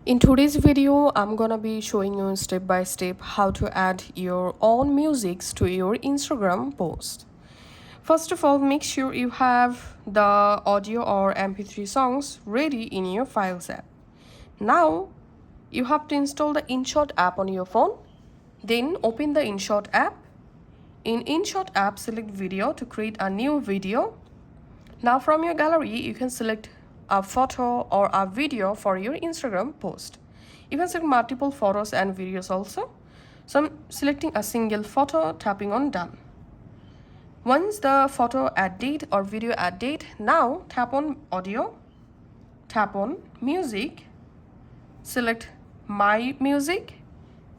In today's video, I'm gonna be showing you step by step how to add your own musics to your Instagram post. First of all, make sure you have the audio or MP3 songs ready in your Files app. Now, you have to install the InShot app on your phone. Then open the InShot app. In InShot app, select video to create a new video. Now from your gallery, you can select a photo or a video for your Instagram post. You can select multiple photos and videos also. So I'm selecting a single photo, tapping on done. Once the photo add date or video add date, now tap on audio, tap on music, select my music,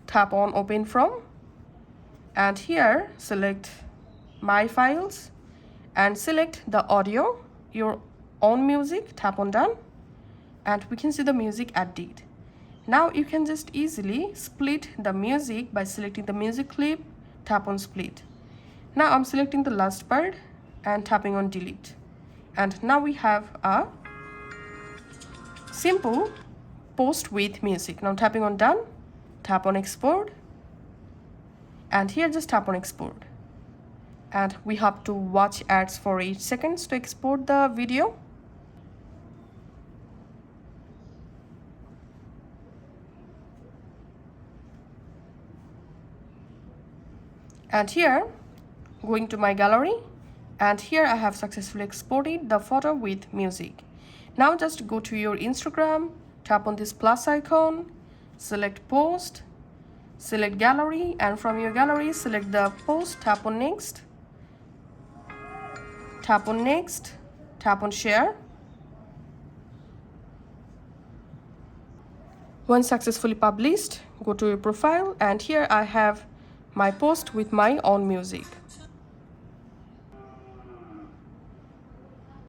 tap on open from, and here select my files and select the audio, your own music, tap on done, and we can see the music add date. Now you can just easily split the music by selecting the music clip, tap on split. Now I'm selecting the last part and tapping on delete. And now we have a simple post with music. Now tapping on done, tap on export, and here just tap on export. And we have to watch ads for 8 seconds to export the video. And here, going to my gallery, and here I have successfully exported the photo with music. Now just go to your Instagram, tap on this plus icon, select post, select gallery, and from your gallery select the post, tap on next, tap on next, tap on share. Once successfully published, go to your profile, and here I have my post with my own music.